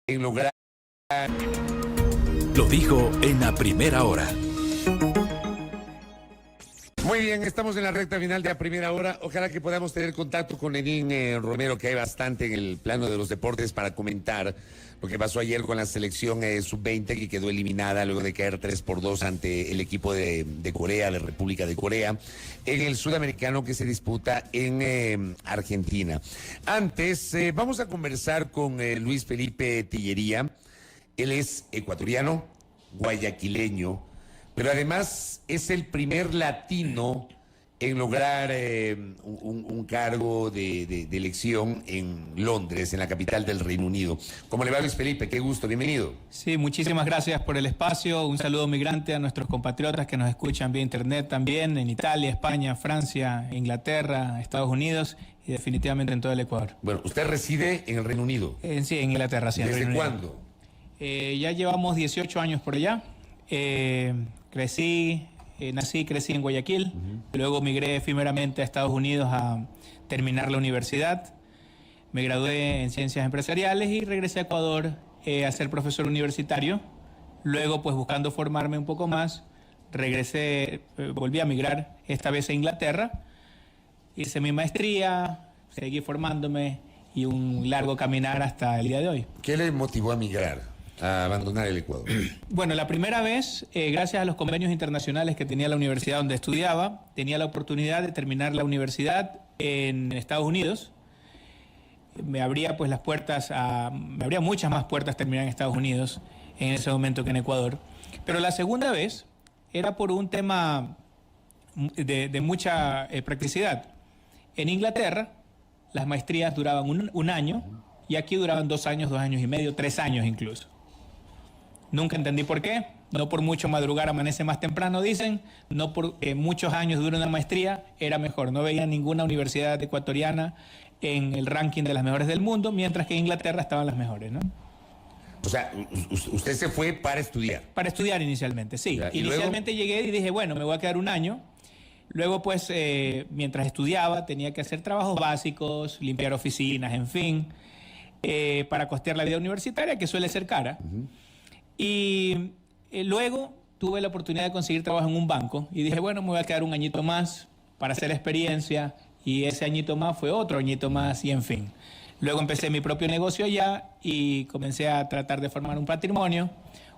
en lograr... Lo dijo en la primera hora. Muy bien, estamos en la recta final de la primera hora. Ojalá que podamos tener contacto con Lenín Romero, que hay bastante en el plano de los deportes para comentar lo que pasó ayer con la selección sub-20, que quedó eliminada luego de caer 3-2 ante el equipo de Corea, la República de Corea, en el sudamericano que se disputa en Argentina. Antes, vamos a conversar con Luis Felipe Tillería. Él es ecuatoriano, guayaquileño, pero además es el primer latino en lograr un cargo de elección en Londres, en la capital del Reino Unido. ¿Cómo le va, Luis Felipe? Qué gusto, bienvenido. Sí, muchísimas gracias por el espacio. Un saludo migrante a nuestros compatriotas que nos escuchan vía internet también, en Italia, España, Francia, Inglaterra, Estados Unidos y definitivamente en todo el Ecuador. Bueno, usted reside en el Reino Unido. Sí, en Inglaterra, sí. ¿Desde cuándo? Ya llevamos 18 años por allá. Nací y crecí en Guayaquil. Luego migré efímeramente a Estados Unidos a terminar la universidad. Me gradué en Ciencias Empresariales y regresé a Ecuador a ser profesor universitario. Luego, pues buscando formarme un poco más, volví a migrar, esta vez a Inglaterra. Hice mi maestría, seguí formándome y un largo caminar hasta el día de hoy. ¿Qué le motivó a migrar, a abandonar el Ecuador? Bueno, la primera vez, gracias a los convenios internacionales que tenía la universidad donde estudiaba, tenía la oportunidad de terminar la universidad en Estados Unidos. Me abría pues me abría muchas más puertas terminar en Estados Unidos en ese momento que en Ecuador. Pero la segunda vez era por un tema de mucha practicidad. En Inglaterra las maestrías duraban un año y aquí duraban 2 años, 2 años y medio, 3 años incluso. Nunca entendí por qué. No por mucho madrugar amanece más temprano, dicen. No por muchos años dura una maestría, era mejor. No veía ninguna universidad ecuatoriana en el ranking de las mejores del mundo, mientras que en Inglaterra estaban las mejores, ¿no? O sea, usted se fue para estudiar. Para estudiar inicialmente, sí. Ya, Inicialmente luego llegué y dije, bueno, me voy a quedar un año. Luego, pues, mientras estudiaba, tenía que hacer trabajos básicos, limpiar oficinas, en fin, para costear la vida universitaria, que suele ser cara. Y luego tuve la oportunidad de conseguir trabajo en un banco y dije, bueno, me voy a quedar un añito más para hacer experiencia, y ese añito más fue otro añito más y en fin. Luego empecé mi propio negocio allá y comencé a tratar de formar un patrimonio.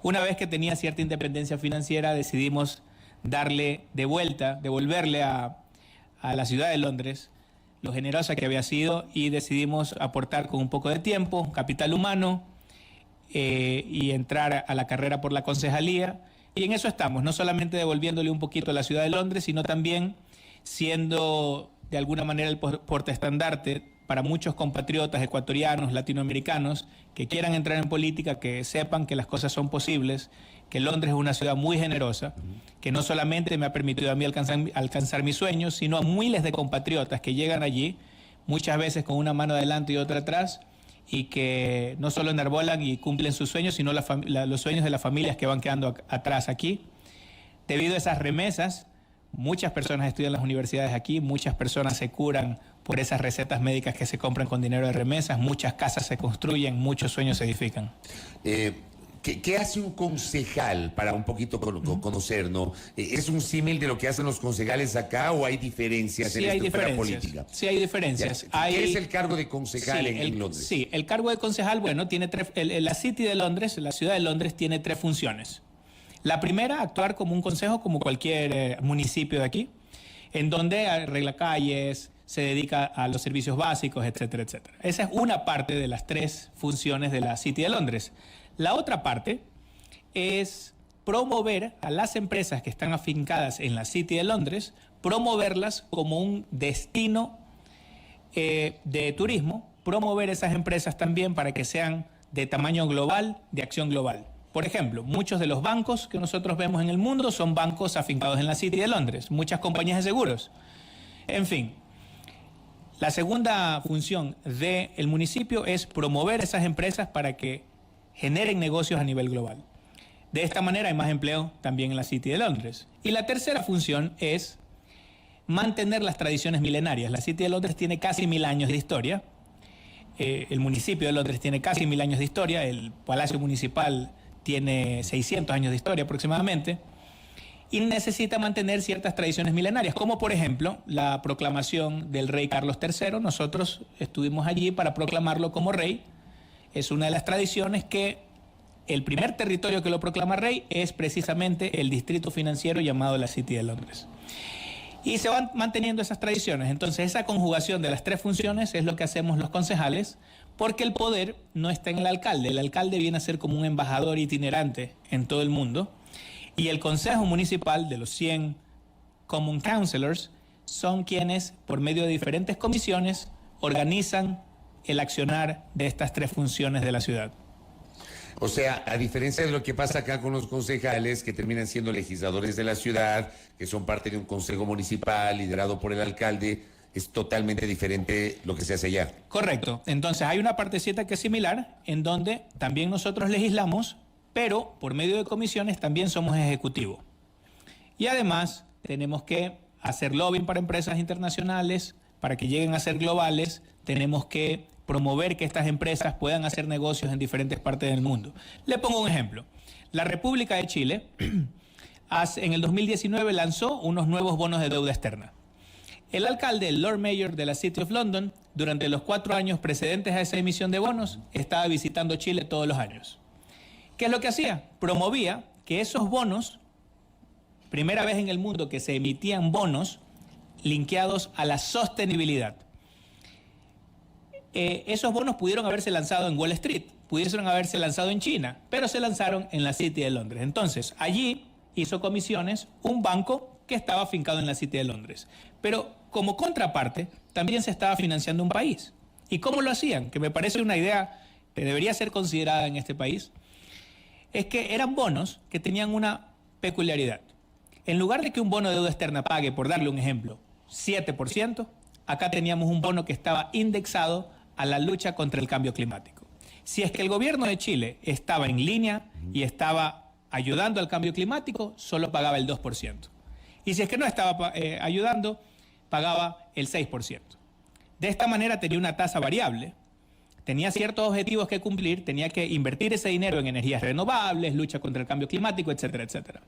Una vez que tenía cierta independencia financiera, decidimos devolverle a la ciudad de Londres lo generosa que había sido, y decidimos aportar con un poco de tiempo, capital humano, y entrar a la carrera por la concejalía. Y en eso estamos, no solamente devolviéndole un poquito a la ciudad de Londres, sino también siendo de alguna manera el portaestandarte para muchos compatriotas ecuatorianos, latinoamericanos, que quieran entrar en política, que sepan que las cosas son posibles, que Londres es una ciudad muy generosa, que no solamente me ha permitido a mí alcanzar mis sueños, sino a miles de compatriotas que llegan allí, muchas veces con una mano adelante y otra atrás, y que no solo enarbolan y cumplen sus sueños, sino los sueños de las familias que van quedando atrás aquí. Debido a esas remesas, muchas personas estudian en las universidades aquí, muchas personas se curan por esas recetas médicas que se compran con dinero de remesas, muchas casas se construyen, muchos sueños se edifican. ¿Qué hace un concejal para un poquito conocer, no? ¿Es un símil de lo que hacen los concejales acá o hay diferencias en la estructura política? Sí, hay diferencias. ¿Qué es el cargo de concejal en Londres? Sí, el cargo de concejal, bueno, tiene la City de Londres, la ciudad de Londres, tiene 3 funciones. La primera, actuar como un consejo, como cualquier municipio de aquí, en donde arregla calles, se dedica a los servicios básicos, etcétera, etcétera. Esa es una parte de las 3 funciones de la City de Londres. La otra parte es promover a las empresas que están afincadas en la City de Londres, promoverlas como un destino de turismo, promover esas empresas también para que sean de tamaño global, de acción global. Por ejemplo, muchos de los bancos que nosotros vemos en el mundo son bancos afincados en la City de Londres, muchas compañías de seguros. En fin, la segunda función del municipio es promover esas empresas para que generen negocios a nivel global. De esta manera hay más empleo también en la City de Londres. Y la tercera función es mantener las tradiciones milenarias. La City de Londres tiene casi 1000 años de historia El municipio de Londres tiene casi 1000 años de historia, el Palacio Municipal tiene 600 años de historia aproximadamente, y necesita mantener ciertas tradiciones milenarias, como por ejemplo la proclamación del rey Carlos III. Nosotros estuvimos allí para proclamarlo como rey. Es una de las tradiciones que el primer territorio que lo proclama rey es precisamente el distrito financiero llamado la City de Londres. Y se van manteniendo esas tradiciones. Entonces, esa conjugación de las tres funciones es lo que hacemos los concejales, porque el poder no está en el alcalde. El alcalde viene a ser como un embajador itinerante en todo el mundo. Y el Consejo Municipal de los 100 Common Councillors son quienes, por medio de diferentes comisiones, organizan el accionar de estas tres funciones de la ciudad. O sea, a diferencia de lo que pasa acá con los concejales, que terminan siendo legisladores de la ciudad, que son parte de un consejo municipal liderado por el alcalde, es totalmente diferente lo que se hace allá. Correcto. Entonces hay una partecita que es similar, en donde también nosotros legislamos, pero por medio de comisiones también somos ejecutivo. Y además tenemos que hacer lobbying para empresas internacionales, para que lleguen a ser globales. Tenemos que promover que estas empresas puedan hacer negocios en diferentes partes del mundo. Le pongo un ejemplo. La República de Chile en el 2019 lanzó unos nuevos bonos de deuda externa. El alcalde, el Lord Mayor de la City of London, durante los 4 años precedentes a esa emisión de bonos, estaba visitando Chile todos los años. ¿Qué es lo que hacía? Promovía que esos bonos, primera vez en el mundo que se emitían bonos linkeados a la sostenibilidad. Esos bonos pudieron haberse lanzado en Wall Street, pudieron haberse lanzado en China, pero se lanzaron en la City de Londres. Entonces, allí hizo comisiones un banco que estaba afincado en la City de Londres. Pero como contraparte, también se estaba financiando un país. ¿Y cómo lo hacían? Que me parece una idea que debería ser considerada en este país. Es que eran bonos que tenían una peculiaridad. En lugar de que un bono de deuda externa pague, por darle un ejemplo, 7%, acá teníamos un bono que estaba indexado a la lucha contra el cambio climático. Si es que el gobierno de Chile estaba en línea y estaba ayudando al cambio climático, solo pagaba el 2%. Y si es que no estaba ayudando, pagaba el 6%. De esta manera tenía una tasa variable. Tenía ciertos objetivos que cumplir, tenía que invertir ese dinero en energías renovables, lucha contra el cambio climático, etcétera, etcétera.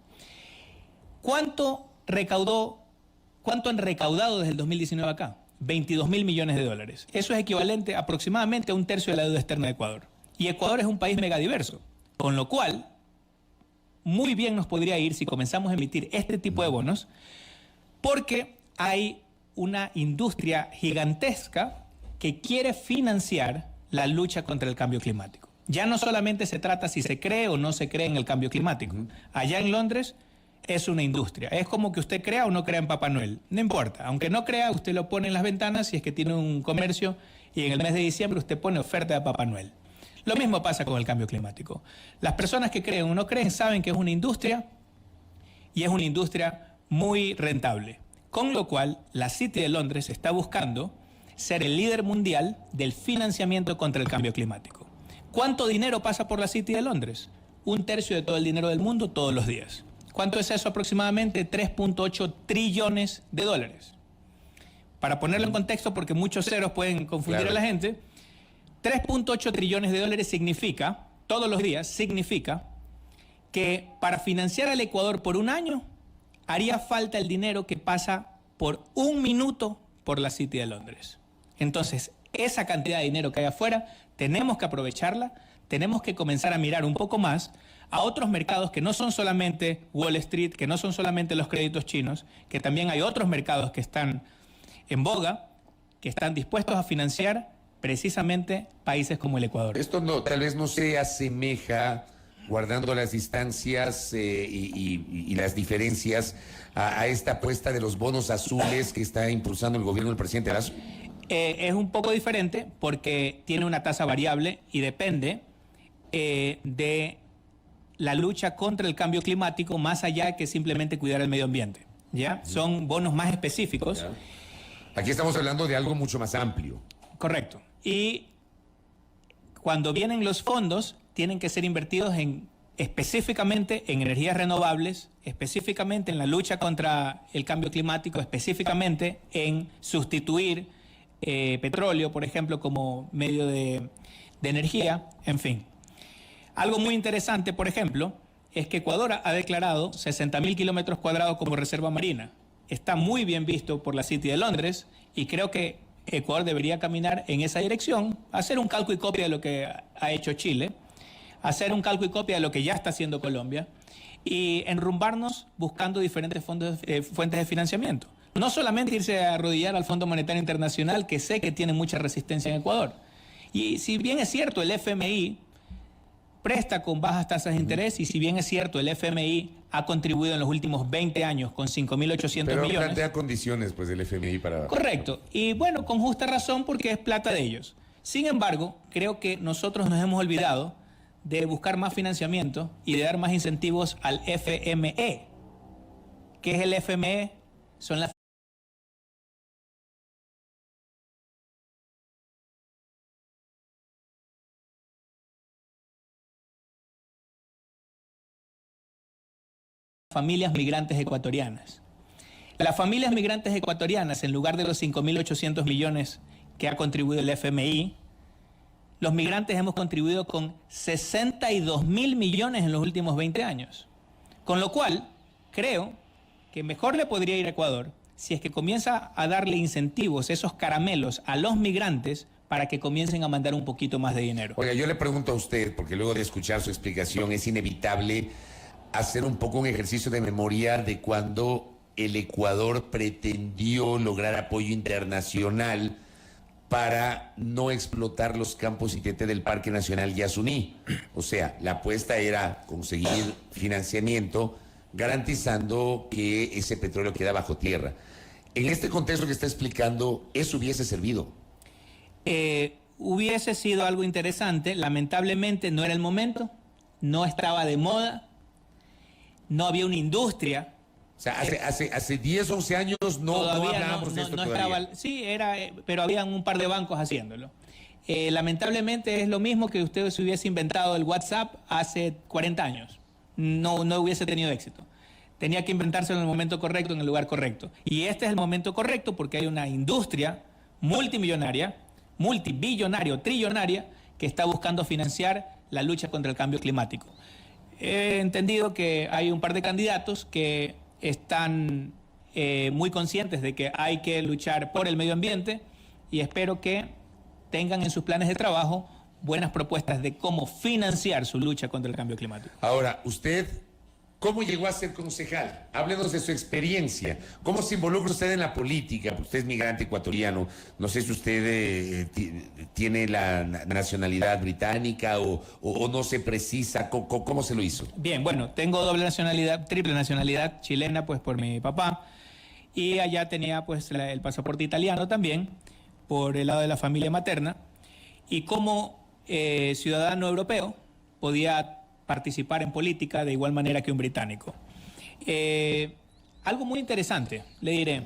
¿Cuánto han recaudado desde el 2019 acá? 22.000 millones de dólares. Eso es equivalente aproximadamente a un tercio de la deuda externa de Ecuador. Y Ecuador es un país megadiverso, con lo cual muy bien nos podría ir si comenzamos a emitir este tipo de bonos, porque hay una industria gigantesca que quiere financiar la lucha contra el cambio climático. Ya no solamente se trata si se cree o no se cree en el cambio climático. Allá en Londres es una industria. Es como que usted crea o no crea en Papá Noel. No importa. Aunque no crea, usted lo pone en las ventanas si es que tiene un comercio y en el mes de diciembre usted pone oferta de Papá Noel. Lo mismo pasa con el cambio climático. Las personas que creen o no creen saben que es una industria y es una industria muy rentable. Con lo cual, la City de Londres está buscando ser el líder mundial del financiamiento contra el cambio climático. ¿Cuánto dinero pasa por la City de Londres? 1/3 de todo el dinero del mundo todos los días. ¿Cuánto es eso aproximadamente? 3.8 trillones de dólares. Para ponerlo en contexto, porque muchos ceros pueden confundir a la gente, 3.8 trillones de dólares significa, todos los días, significa que para financiar al Ecuador por un año, haría falta el dinero que pasa por un minuto por la City de Londres. Entonces, esa cantidad de dinero que hay afuera, tenemos que aprovecharla, tenemos que comenzar a mirar un poco más a otros mercados que no son solamente Wall Street, que no son solamente los créditos chinos, que también hay otros mercados que están en boga, que están dispuestos a financiar precisamente países como el Ecuador. Esto no, tal vez no se asemeja, guardando las distancias y las diferencias, a esta apuesta de los bonos azules que está impulsando el gobierno del presidente Lasso. Es un poco diferente porque tiene una tasa variable y depende de la lucha contra el cambio climático, más allá que simplemente cuidar el medio ambiente. ¿Ya? Son bonos más específicos. ¿Ya? Aquí estamos hablando de algo mucho más amplio. Correcto. Y cuando vienen los fondos, tienen que ser invertidos específicamente en energías renovables, específicamente en la lucha contra el cambio climático, específicamente en sustituir petróleo, por ejemplo, como medio de energía, en fin. Algo muy interesante, por ejemplo, es que Ecuador ha declarado 60.000 kilómetros cuadrados como reserva marina. Está muy bien visto por la City de Londres y creo que Ecuador debería caminar en esa dirección, hacer un calco y copia de lo que ha hecho Chile, hacer un calco y copia de lo que ya está haciendo Colombia y enrumbarnos buscando diferentes fuentes de financiamiento. No solamente irse a arrodillar al Fondo Monetario Internacional, que sé que tiene mucha resistencia en Ecuador. Y si bien es cierto, el FMI presta con bajas tasas de interés, y si bien es cierto, el FMI ha contribuido en los últimos 20 años con 5.800 millones. Pero plantea condiciones, pues, del FMI para... Correcto. Y bueno, con justa razón, porque es plata de ellos. Sin embargo, creo que nosotros nos hemos olvidado de buscar más financiamiento y de dar más incentivos al FME. ¿Qué es el FME? Son las familias migrantes ecuatorianas. Las familias migrantes ecuatorianas, en lugar de los 5.800 millones que ha contribuido el FMI, los migrantes hemos contribuido con 62.000 millones en los últimos 20 años. Con lo cual, creo que mejor le podría ir a Ecuador si es que comienza a darle incentivos, esos caramelos, a los migrantes para que comiencen a mandar un poquito más de dinero. Oiga, yo le pregunto a usted, porque luego de escuchar su explicación es inevitable hacer un poco un ejercicio de memoria de cuando el Ecuador pretendió lograr apoyo internacional para no explotar los campos ITT del Parque Nacional Yasuní. O sea, la apuesta era conseguir financiamiento garantizando que ese petróleo queda bajo tierra. En este contexto que está explicando, ¿eso hubiese servido? Hubiese sido algo interesante. Lamentablemente no era el momento, no estaba de moda, no había una industria. O sea, hace 10, 11 años no hablábamos de esto todavía. Sí, pero habían un par de bancos haciéndolo. Lamentablemente es lo mismo que usted se hubiese inventado el WhatsApp hace 40 años. No hubiese tenido éxito. Tenía que inventárselo en el momento correcto, en el lugar correcto. Y este es el momento correcto porque hay una industria multimillonaria, multibillonaria, trillonaria, que está buscando financiar la lucha contra el cambio climático. He entendido que hay un par de candidatos que están muy conscientes de que hay que luchar por el medio ambiente y espero que tengan en sus planes de trabajo buenas propuestas de cómo financiar su lucha contra el cambio climático. Ahora, usted, ¿cómo llegó a ser concejal? Háblenos de su experiencia. ¿Cómo se involucra usted en la política? Usted es migrante ecuatoriano. No sé si usted tiene la nacionalidad británica o no se precisa. ¿Cómo se lo hizo? Bien, bueno, tengo doble nacionalidad, triple nacionalidad chilena, pues por mi papá. Y allá tenía pues el pasaporte italiano también, por el lado de la familia materna. Y como ciudadano europeo podía participar en política de igual manera que un británico. Algo muy interesante, le diré.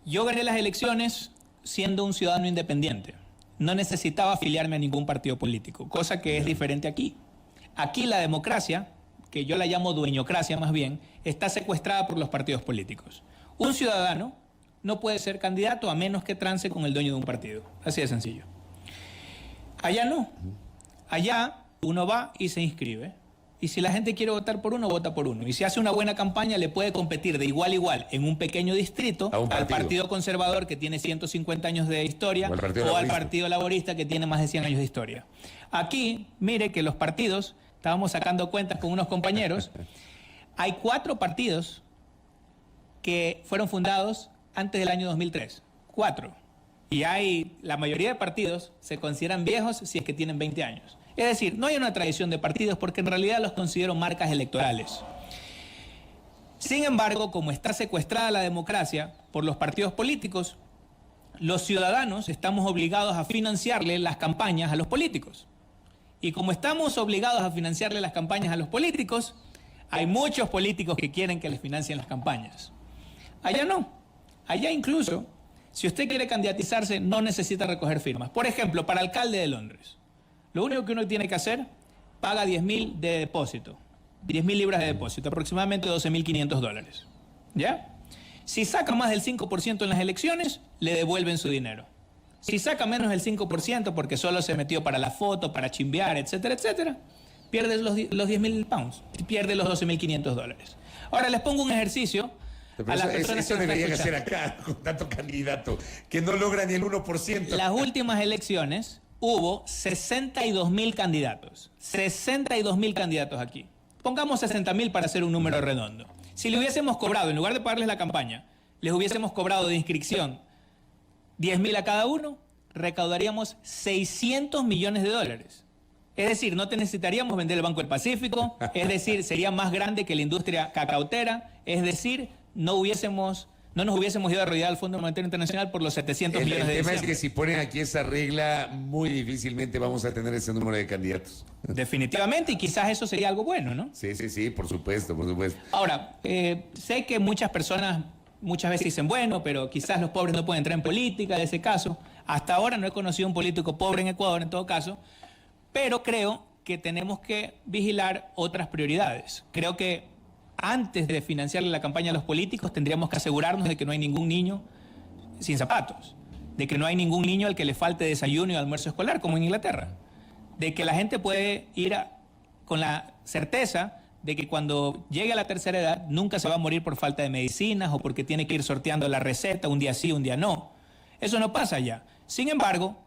Yo gané las elecciones siendo un ciudadano independiente. No necesitaba afiliarme a ningún partido político, cosa que es diferente aquí. Aquí la democracia, que yo la llamo dueñocracia más bien, está secuestrada por los partidos políticos. Un ciudadano no puede ser candidato a menos que trance con el dueño de un partido. Así de sencillo. Allá no. Allá uno va y se inscribe. Y si la gente quiere votar por uno, vota por uno. Y si hace una buena campaña, le puede competir de igual a igual en un pequeño distrito al Partido Conservador, que tiene 150 años de historia, o al Partido Laborista, que tiene más de 100 años de historia. Aquí, mire que los partidos, estábamos sacando cuentas con unos compañeros, hay 4 partidos que fueron fundados antes del año 2003. 4. Y la mayoría de partidos se consideran viejos si es que tienen 20 años. Es decir, no hay una tradición de partidos porque en realidad los considero marcas electorales. Sin embargo, como está secuestrada la democracia por los partidos políticos, los ciudadanos estamos obligados a financiarle las campañas a los políticos. Y como estamos obligados a financiarle las campañas a los políticos, hay muchos políticos que quieren que les financien las campañas. Allá no. Allá incluso, si usted quiere candidatizarse, no necesita recoger firmas. Por ejemplo, para alcalde de Londres, lo único que uno tiene que hacer, paga 10.000 de depósito, 10.000 libras de depósito, aproximadamente $12.500. ¿Ya? Si saca más del 5% en las elecciones, le devuelven su dinero. Si saca menos del 5% porque solo se metió para la foto, para chimbear, etcétera, etcétera, pierde los 10.000 pounds, pierde los $12.500. Ahora les pongo un ejercicio a las personas eso que me deberían están hacer acá con tanto candidato que no logra ni el 1%. Las últimas elecciones hubo 62.000 candidatos. 62.000 candidatos aquí. Pongamos 60.000 para hacer un número redondo. Si le hubiésemos cobrado, en lugar de pagarles la campaña, les hubiésemos cobrado de inscripción 10.000 a cada uno, recaudaríamos $600 millones. Es decir, no te necesitaríamos vender el Banco del Pacífico, es decir, sería más grande que la industria cacautera, es decir, no nos hubiésemos ido a arrodillar al Fondo Monetario Internacional por los 700 millones de El tema es diciembre. que si ponen aquí esa regla, muy difícilmente vamos a tener ese número de candidatos. Definitivamente, y quizás eso sería algo bueno, ¿no? Sí, por supuesto, por supuesto. Ahora, sé que muchas personas muchas veces dicen, bueno, pero quizás los pobres no pueden entrar en política, de ese caso. Hasta ahora no he conocido un político pobre en Ecuador, en todo caso, pero creo que tenemos que vigilar otras prioridades. Creo que antes de financiarle la campaña a los políticos tendríamos que asegurarnos de que no hay ningún niño sin zapatos, de que no hay ningún niño al que le falte desayuno y almuerzo escolar, como en Inglaterra, de que la gente puede ir con la certeza de que cuando llegue a la tercera edad nunca se va a morir por falta de medicinas o porque tiene que ir sorteando la receta un día sí, un día no. Eso no pasa ya. Sin embargo,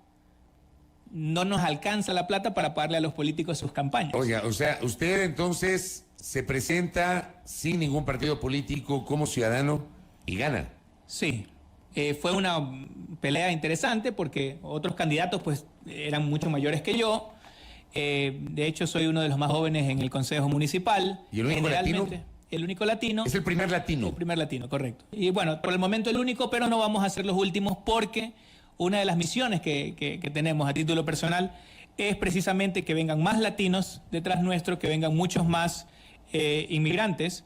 no nos alcanza la plata para pagarle a los políticos sus campañas. Oiga, o sea, usted entonces se presenta sin ningún partido político como ciudadano y gana. Sí, fue una pelea interesante porque otros candidatos pues eran mucho mayores que yo. De hecho, soy uno de los más jóvenes en el Consejo Municipal. ¿Y el único latino? El único latino. Es el primer latino. El primer latino, correcto. Y bueno, por el momento el único, pero no vamos a ser los últimos porque una de las misiones que tenemos a título personal es precisamente que vengan más latinos detrás nuestro, que vengan muchos más inmigrantes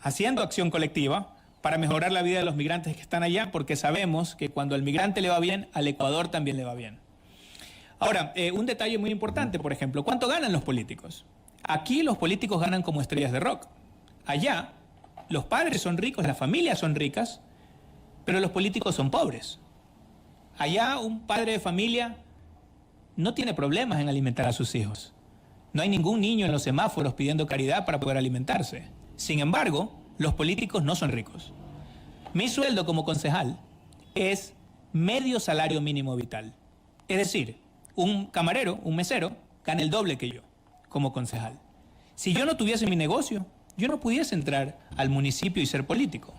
haciendo acción colectiva para mejorar la vida de los migrantes que están allá, porque sabemos que cuando al migrante le va bien, al Ecuador también le va bien. Ahora, un detalle muy importante, por ejemplo, ¿cuánto ganan los políticos? Aquí los políticos ganan como estrellas de rock. Allá, los padres son ricos, las familias son ricas, pero los políticos son pobres. Allá, un padre de familia no tiene problemas en alimentar a sus hijos. No hay ningún niño en los semáforos pidiendo caridad para poder alimentarse. Sin embargo, los políticos no son ricos. Mi sueldo como concejal es medio salario mínimo vital. Es decir, un camarero, un mesero, gana el doble que yo como concejal. Si yo no tuviese mi negocio, yo no pudiese entrar al municipio y ser político.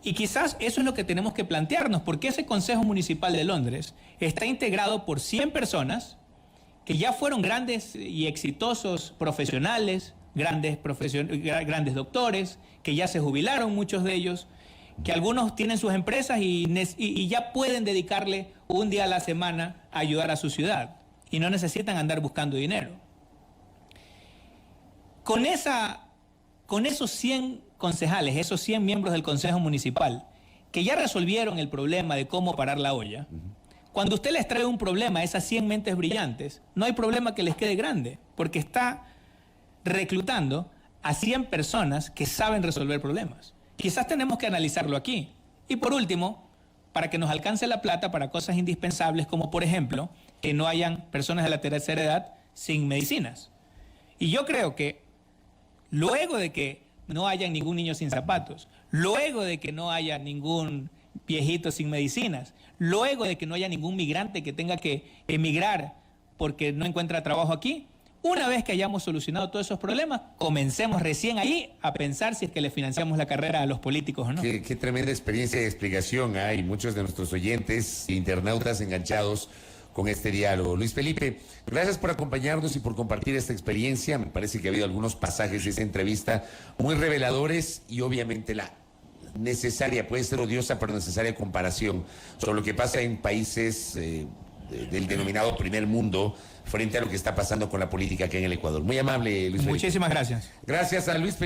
Y quizás eso es lo que tenemos que plantearnos, porque ese Consejo Municipal de Londres está integrado por 100 personas que ya fueron grandes y exitosos profesionales, grandes doctores, que ya se jubilaron muchos de ellos, que algunos tienen sus empresas y ya pueden dedicarle un día a la semana a ayudar a su ciudad y no necesitan andar buscando dinero. Con esos 100 concejales, esos 100 miembros del Consejo Municipal, que ya resolvieron el problema de cómo parar la olla, cuando usted les trae un problema a esas 100 mentes brillantes, no hay problema que les quede grande, porque está reclutando a 100 personas que saben resolver problemas. Quizás tenemos que analizarlo aquí. Y por último, para que nos alcance la plata para cosas indispensables, como por ejemplo, que no hayan personas de la tercera edad sin medicinas. Y yo creo que luego de que no haya ningún niño sin zapatos, luego de que no haya ningún viejito sin medicinas, luego de que no haya ningún migrante que tenga que emigrar porque no encuentra trabajo aquí, una vez que hayamos solucionado todos esos problemas, comencemos recién ahí a pensar si es que le financiamos la carrera a los políticos o no. Qué tremenda experiencia de explicación hay muchos de nuestros oyentes, internautas enganchados con este diálogo. Luis Felipe, gracias por acompañarnos y por compartir esta experiencia. Me parece que ha habido algunos pasajes de esa entrevista muy reveladores y obviamente la necesaria, puede ser odiosa, pero necesaria comparación sobre lo que pasa en países del denominado primer mundo frente a lo que está pasando con la política aquí en el Ecuador. Muy amable, Luis Felipe. Muchísimas gracias. Gracias a Luis Felipe.